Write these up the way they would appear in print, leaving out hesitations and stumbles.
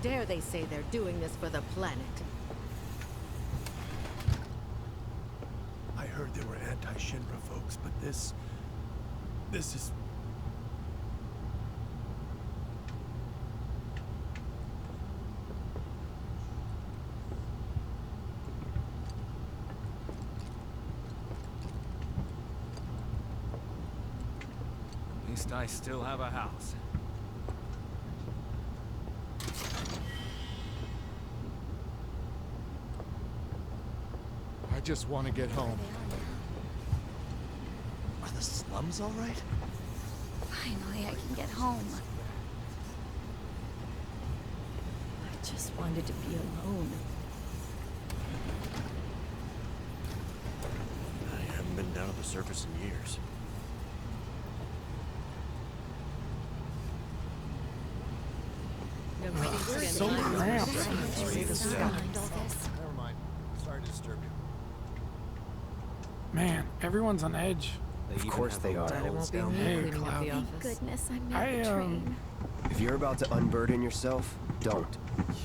dare they say they're doing this for the planet? I heard there were anti-Shinra folks, but this is... At least I still have a house. I just want to get home. Are the slums all right? Finally, I can get home. I just wanted to be alone. I haven't been down to the surface in years. So cramped. Never mind. Sorry to disturb you. Man, everyone's on edge. Of course they are. Hey, Cloud. Thank goodness I I, made the train. If you're about to unburden yourself, don't.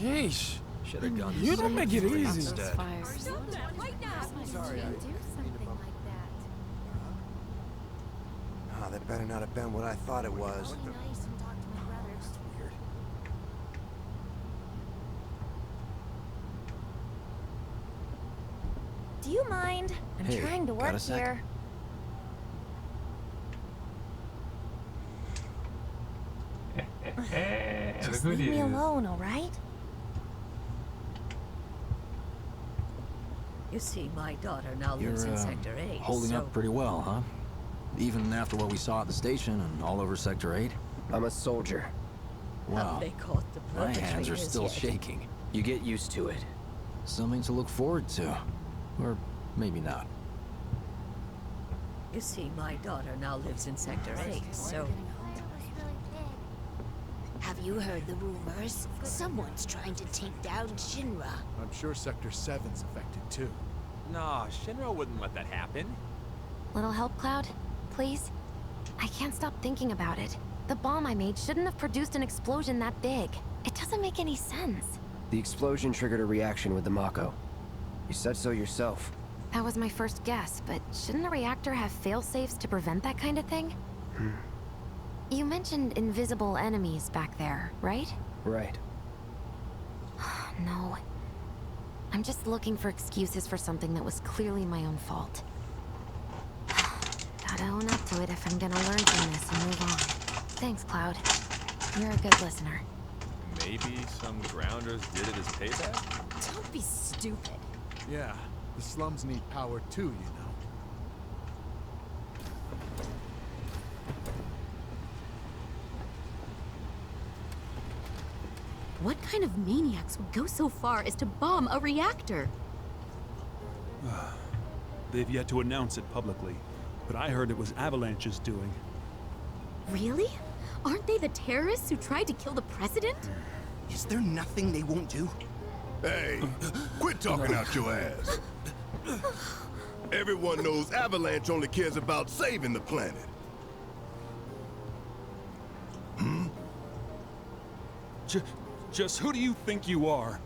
Yeesh. Should have gone. You don't make it easy. Those fires. Sorry, I do something like that. Ah, that better not have been what I thought it was. Be nice and talk to my brothers. Weird. Do you mind? I'm Hey, trying to got work a sec? here. Just leave me alone, all right? You see, my daughter now lives in Sector 8, holding so... up pretty well, huh? Even after what we saw at the station and all over Sector 8? I'm a soldier. Wow, They caught the my hands are perpetrators still yet. shaking. You get used to it. Something to look forward to. Or maybe not. You see, my daughter now lives in Sector 8, so... Have you heard the rumors? Someone's trying to take down Shinra. I'm sure Sector 7's affected too. Nah, Shinra wouldn't let that happen. Little help, Cloud? Please? I can't stop thinking about it. The bomb I made shouldn't have produced an explosion that big. It doesn't make any sense. The explosion triggered a reaction with the Mako. You said so yourself. That was my first guess, but shouldn't a reactor have fail-safes to prevent that kind of thing? You mentioned invisible enemies back there, right? Right. No. I'm just looking for excuses for something that was clearly my own fault. Gotta own up to it if I'm gonna learn from this and move on. Thanks, Cloud. You're a good listener. Maybe some grounders did it as payback? Don't be stupid. Yeah, the slums need power too, you know. What kind of maniacs would go so far as to bomb a reactor? They've yet to announce it publicly, but I heard it was Avalanche's doing. Really? Aren't they the terrorists who tried to kill the president? Is there nothing they won't do? Hey, quit talking out your ass. Everyone knows Avalanche only cares about saving the planet. Just who do you think you are?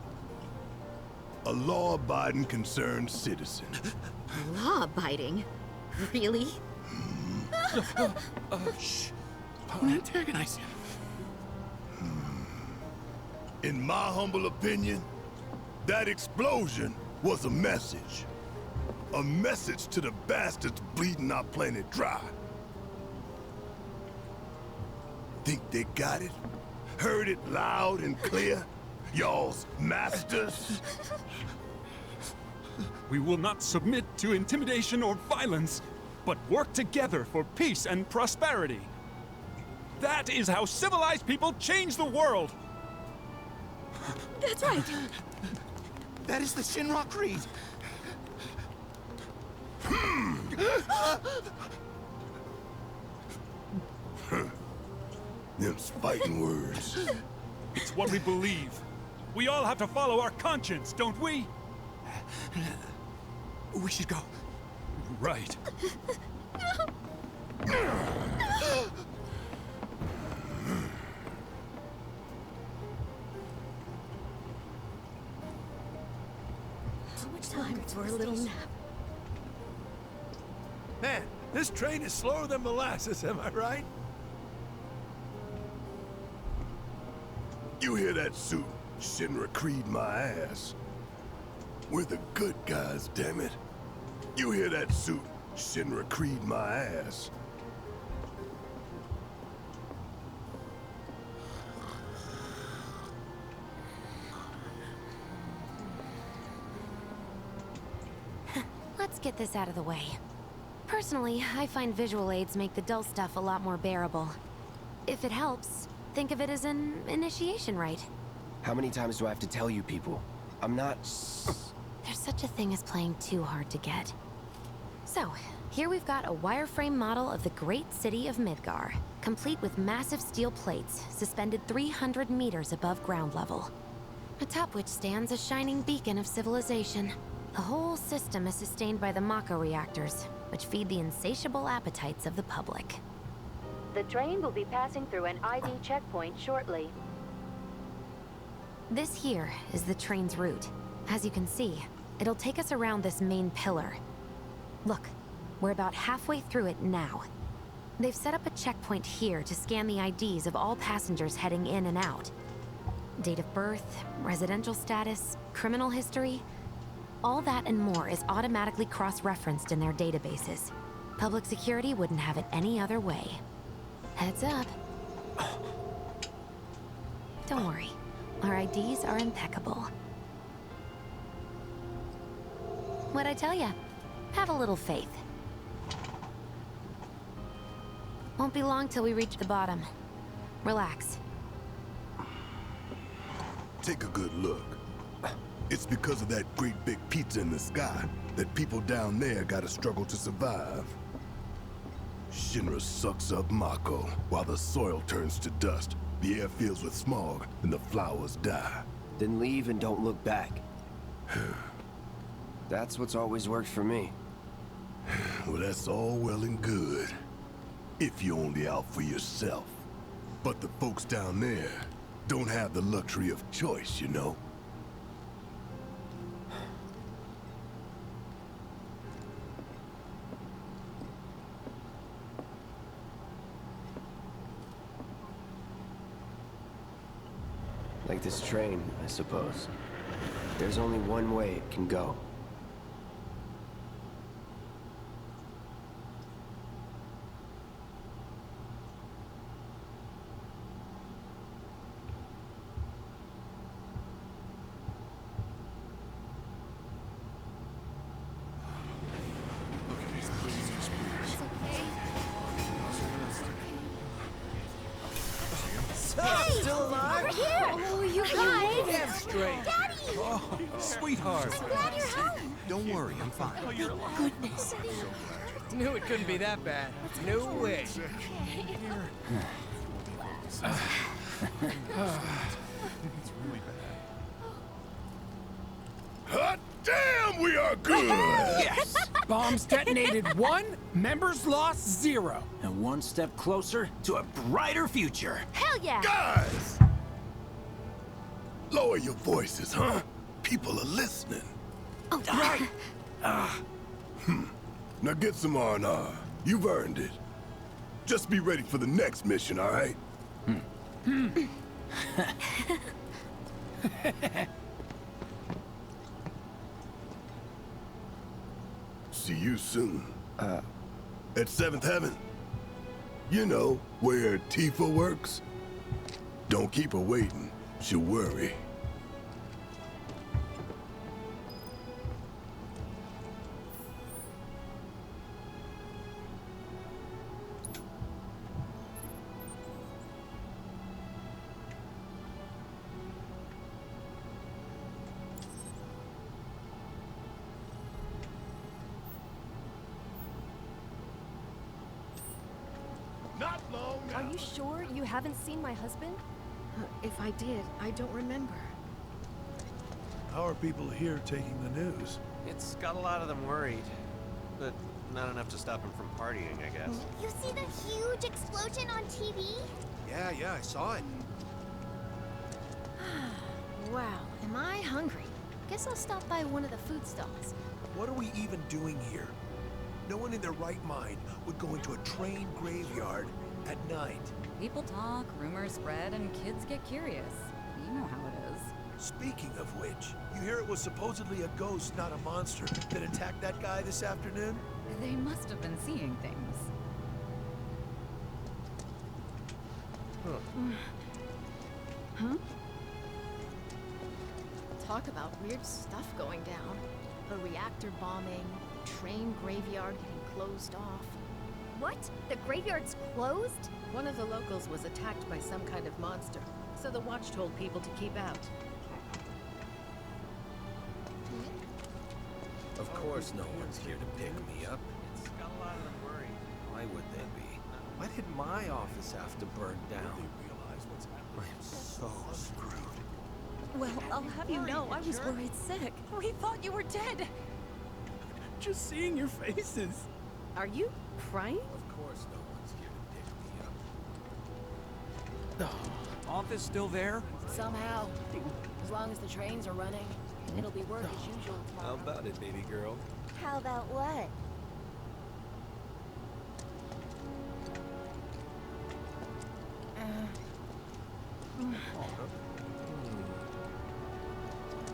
A law-abiding, concerned citizen. Law-abiding? Really? Shh. Don't antagonize him. In my humble opinion, that explosion was a message. A message to the bastards bleeding our planet dry. Think they got it? Heard it loud and clear? Y'all's masters? We will not submit to intimidation or violence, but work together for peace and prosperity. That is how civilized people change the world! That's right! That is the Shinra Creed! Them's fighting words. It's what we believe. We all have to follow our conscience, don't we? We should go. Right. Time for a little nap. Man, this train is slower than molasses, am I right? You hear that suit? Shinra Creed my ass. We're the good guys, damn it. You hear that suit? Shinra Creed my ass. Let's get this out of the way. Personally, I find visual aids make the dull stuff a lot more bearable. If it helps, think of it as an initiation rite. How many times do I have to tell you people? I'm not... There's such a thing as playing too hard to get. So, here we've got a wireframe model of the great city of Midgar, complete with massive steel plates suspended 300 meters above ground level, atop which stands a shining beacon of civilization. The whole system is sustained by the Mako reactors, which feed the insatiable appetites of the public. The train will be passing through an ID checkpoint shortly. This here is the train's route. As you can see, it'll take us around this main pillar. Look, we're about halfway through it now. They've set up a checkpoint here to scan the IDs of all passengers heading in and out. Date of birth, residential status, criminal history. All that and more is automatically cross-referenced in their databases. Public security wouldn't have it any other way. Heads up. Don't worry. Our IDs are impeccable. What'd I tell ya? Have a little faith. Won't be long till we reach the bottom. Relax. Take a good look. It's because of that great big pizza in the sky that people down there gotta struggle to survive. Shinra sucks up Mako while the soil turns to dust, the air fills with smog, and the flowers die. Then leave and don't look back. That's what's always worked for me. Well, that's all well and good. If you're only out for yourself. But the folks down there don't have the luxury of choice, you know? Like this train, I suppose. There's only one way it can go. Still alive? Over here! Oh, you guys! Damn straight. Daddy! Oh, sweetheart. I'm glad you're home. Don't worry, I'm fine. Oh, you're alive. Goodness. Knew it couldn't be that bad. No way. Hot damn, we are good! Yes! Bombs detonated 1, members lost 0. And one step closer to a brighter future. Hell yeah! Guys! Lower your voices, huh? People are listening. Oh, right. Now get some R&R. You've earned it. Just be ready for the next mission, all right? See you soon. At 7th Heaven. You know, where Tifa works. Don't keep her waiting. She'll worry. Not long now. Are you sure you haven't seen my husband? If I did, I don't remember. How are people here taking the news? It's got a lot of them worried, but not enough to stop them from partying, I guess. You see the huge explosion on TV? Yeah, I saw it. Wow, am I hungry? Guess I'll stop by one of the food stalls. What are we even doing here? No one in their right mind would go into a train graveyard at night. People talk, rumors spread, and kids get curious. You know how it is. Speaking of which, you hear it was supposedly a ghost, not a monster, that attacked that guy this afternoon? They must have been seeing things. Huh? Talk about weird stuff going down. A reactor bombing, a train graveyard getting closed off. What? The graveyard's closed? One of the locals was attacked by some kind of monster, so the watch told people to keep out. Of course no one's here to pick me up. It's got a lot of them worried. Why would they be? Why did my office have to burn down? I'm so screwed. Well, I'll have you know, I was worried sick. We thought you were dead. Just seeing your faces. Are you crying? Of course no one's here to pick me up. Office still there? Somehow. As long as the trains are running, it'll be work as usual How tomorrow. about it, baby girl? How about what?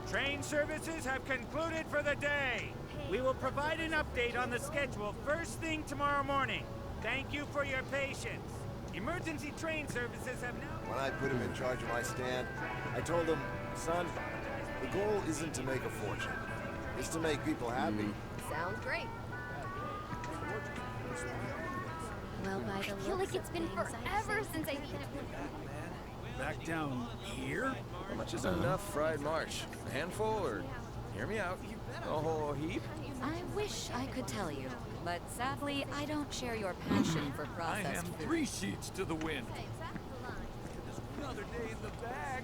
Train services have concluded for the day. We will provide an update on the schedule first thing tomorrow morning. Thank you for your patience. Emergency train services have now... When I put him in charge of my stand, I told him, son, the goal isn't to make a fortune. It's to make people happy. Sounds great. Well, I feel like it's been forever since I... Back down here? How much is enough fried marsh? A handful, or hear me out, a whole heap? I wish I could tell you, but sadly, I don't share your passion for I processed am food. 3 sheets to the wind. Another day in the bag.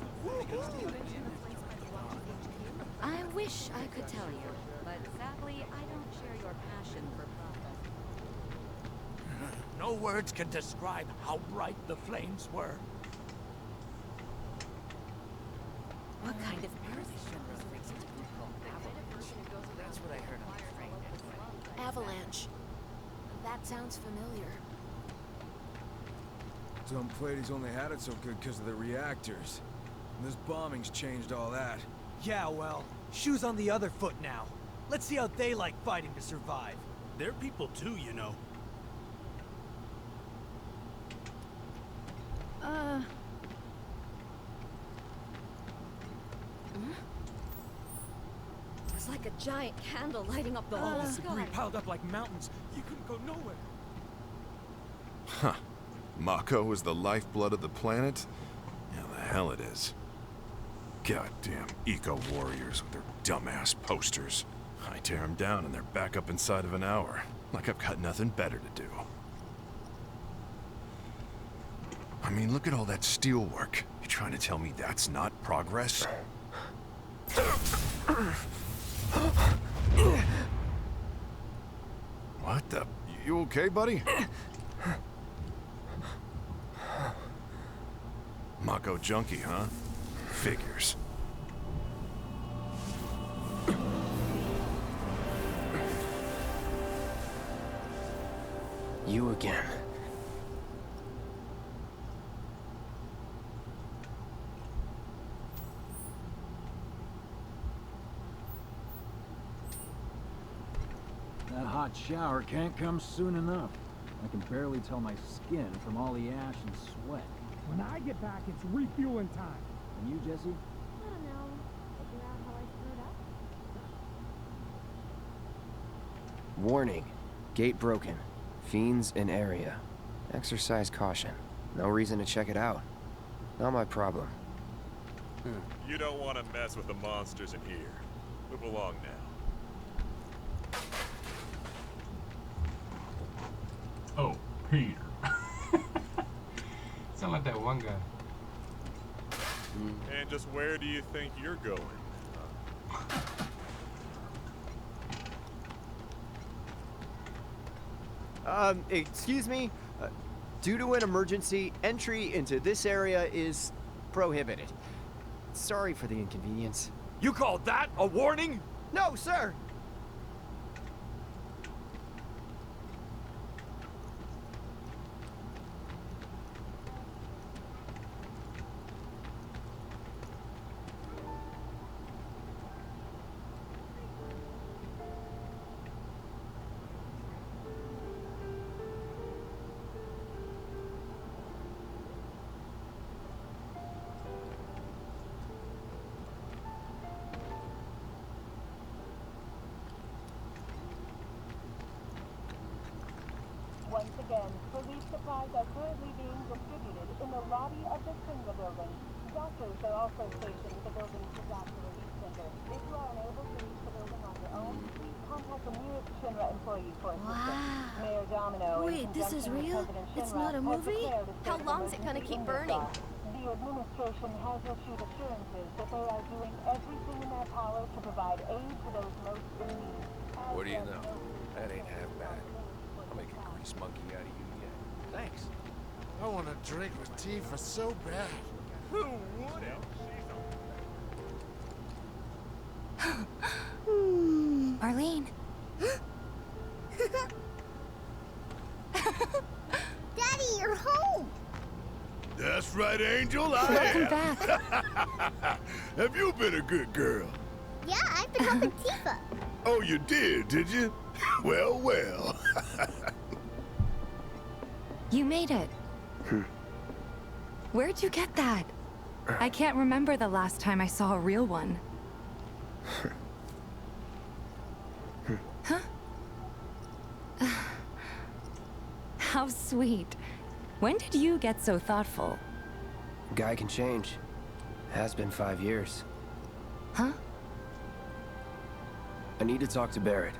I wish I could tell you, but sadly, I don't share your passion for processed. No words can describe how bright the flames were. What kind of musician brings it to people? That's what I heard on the train. Avalanche. That sounds familiar. Some Pleiades only had it so good because of the reactors. And this bombing's changed all that. Yeah, well, shoes on the other foot now. Let's see how they like fighting to survive. They're people too, you know. It's like a giant candle lighting up the All whole this sky. debris piled up like mountains. You couldn't go nowhere. Huh. Mako is the lifeblood of the planet? Yeah, the hell it is. Goddamn eco-warriors with their dumbass posters. I tear them down and they're back up inside of an hour. Like I've got nothing better to do. I mean, look at all that steel work. You trying to tell me that's not progress? What the? You okay, buddy? Mako Junkie, huh? Figures. You again. That hot shower can't come soon enough. I can barely tell my skin from all the ash and sweat. When I get back, it's refueling time. And you, Jesse? I don't know. Figure out how I screwed up. Warning. Gate broken. Fiends in area. Exercise caution. No reason to check it out. Not my problem. You don't want to mess with the monsters in here. Move along now. Oh, Peter. Sound like that one guy. And just where do you think you're going? Excuse me? Due to an emergency, entry into this area is prohibited. Sorry for the inconvenience. You call that a warning? No, sir! Once again, police supplies are currently being distributed in the lobby of the Shinra building. Doctors are also stationed at the building's disaster relief center. If you are unable to reach the building on your own, please contact the nearest Shinra employee for assistance. Mayor Domino, Wait, this is real? It's not a movie? How long is it gonna keep burning? The administration has issued assurances that they are doing everything in their power to provide aid to those most in need. What do you know? That ain't half bad. I'll make a grease monkey out of you yet. Thanks. I want to drink with Tifa so bad. Who wouldn't? Arlene. Daddy, you're home! That's right, Angel. Welcome back. Have you been a good girl? Yeah, I've been helping Tifa. Oh, you did you? Well, well. You made it. Where'd you get that? I can't remember the last time I saw a real one. Huh? How sweet. When did you get so thoughtful? Guy can change. Has been 5 years. Huh? I need to talk to Barrett.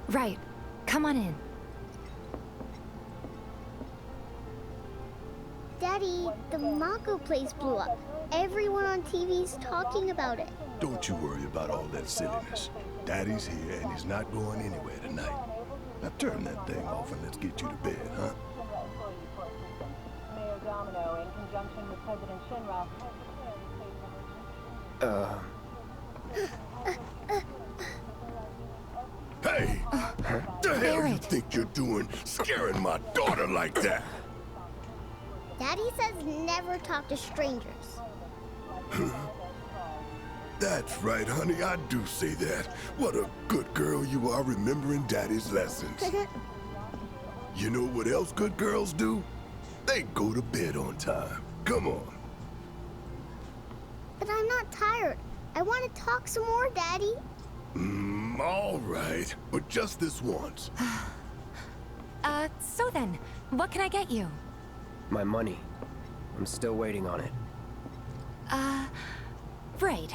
Right. Come on in. Daddy, the Mako place blew up. Everyone on TV's talking about it. Don't you worry about all that silliness. Daddy's here and he's not going anywhere tonight. Now turn that thing off and let's get you to bed, huh? Mayor Domino, in conjunction with President Shinra, Hey! The hell you think you're doing scaring my daughter like that? Daddy says never talk to strangers. That's right, honey, I do say that. What a good girl you are remembering Daddy's lessons. You know what else good girls do? They go to bed on time. Come on. But I'm not tired. I want to talk some more, Daddy. All right, but just this once. So then, what can I get you? My money. I'm still waiting on it. Right.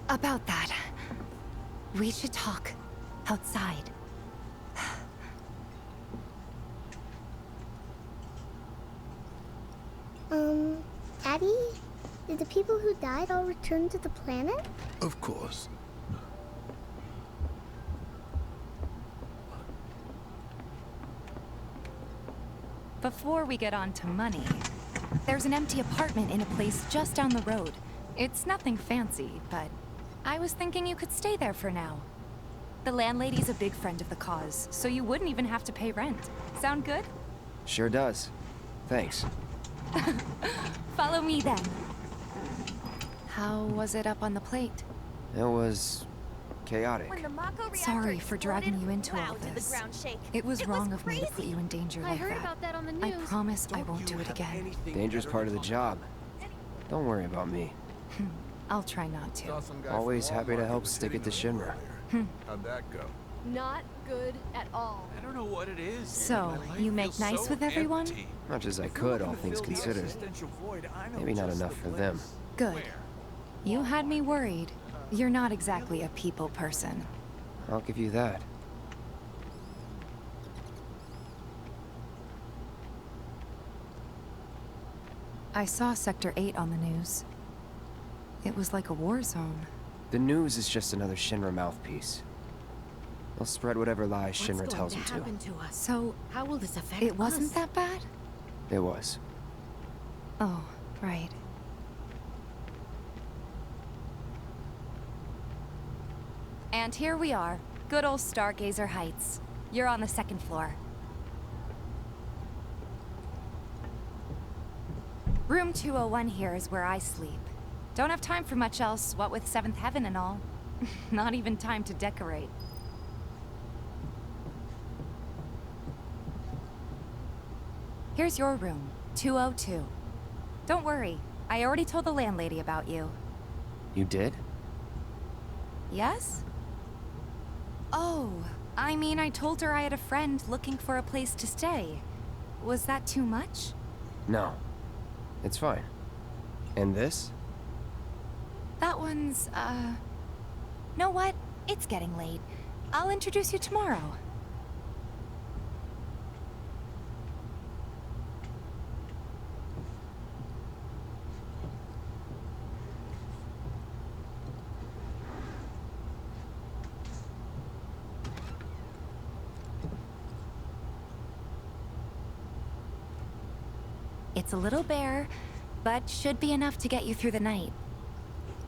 About that, we should talk outside. Daddy? Did the people who died all return to the planet? Of course. Before we get on to money, there's an empty apartment in a place just down the road. It's nothing fancy, but I was thinking you could stay there for now. The landlady's a big friend of the cause, so you wouldn't even have to pay rent. Sound good? Sure does. Thanks. Follow me then. How was it up on the plate? It was chaotic. Sorry for dragging you into all this. It was wrong of me to put you in danger like that. I heard about that on the news. I promise I won't do it again. Danger's part of the job. Don't worry about me. I'll try not to. Always happy to help stick it to Shinra. How'd that go? Not good at all. I don't know what it is. So, you make nice with everyone? Much as I could, all things considered. Maybe not enough for them. Good. You had me worried. You're not exactly a people person. I'll give you that. I saw Sector 8 on the news. It was like a war zone. The news is just another Shinra mouthpiece. They'll spread whatever lies Shinra tells them to. So, how will this affect it wasn't that bad? It was. Oh, right. And here we are. Good old Stargazer Heights. You're on the second floor. Room 201 here is where I sleep. Don't have time for much else, what with 7th Heaven and all. Not even time to decorate. Here's your room, 202. Don't worry, I already told the landlady about you. You did? Yes? Oh, I mean, I told her I had a friend looking for a place to stay. Was that too much? No. It's fine. And this? That one's, know what? It's getting late. I'll introduce you tomorrow. It's a little bare, but should be enough to get you through the night.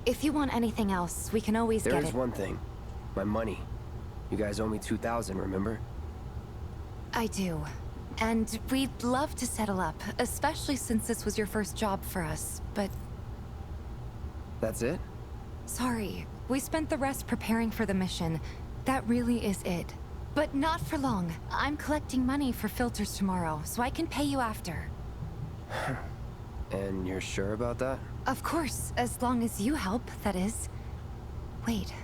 If you want anything else, we can always get it. There is one thing. My money. You guys owe me 2,000, remember? I do. And we'd love to settle up, especially since this was your first job for us, but... That's it? Sorry. We spent the rest preparing for the mission. That really is it. But not for long. I'm collecting money for filters tomorrow, so I can pay you after. And you're sure about that? Of course, as long as you help, that is. Wait,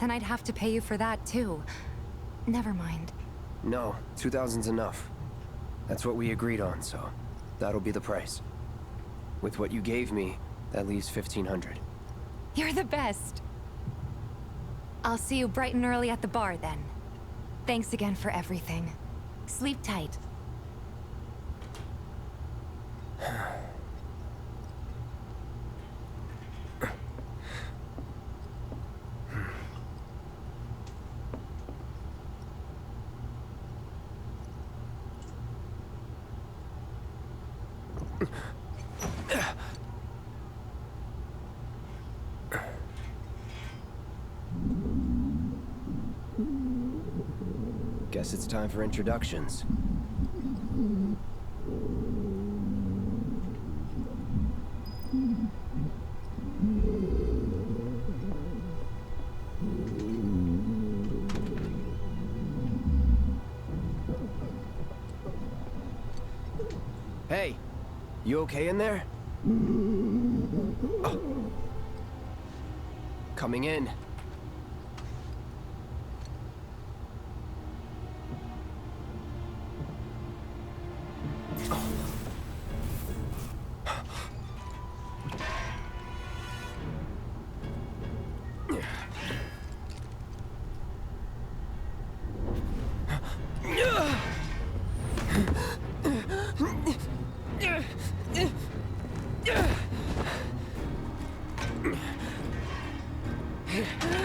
then I'd have to pay you for that too. Never mind. No, 2,000's enough. That's what we agreed on, so that'll be the price. With what you gave me, that leaves 1,500. You're the best. I'll see you bright and early at the bar then. Thanks again for everything. Sleep tight. Guess it's time for introductions. Hey, you okay in there? Oh. Coming in.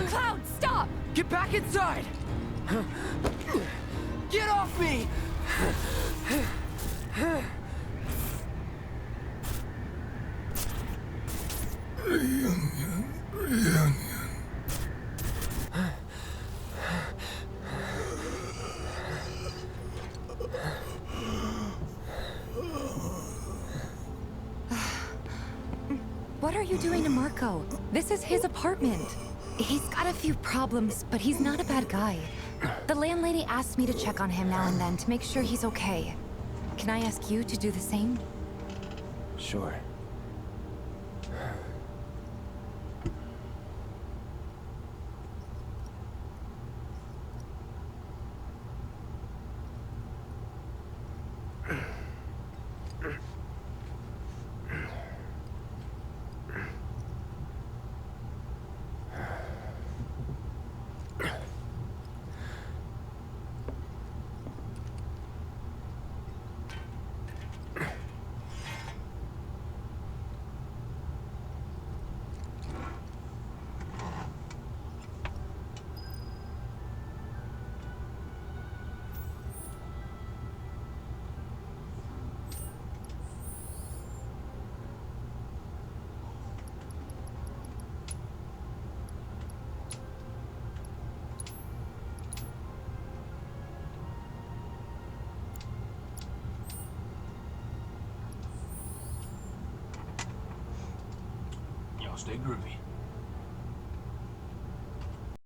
Cloud, stop! Get back inside! Get off me! What are you doing to Marco? This is his apartment. He's got a few problems, but he's not a bad guy. The landlady asked me to check on him now and then to make sure he's okay. Can I ask you to do the same? Sure. stay groovy.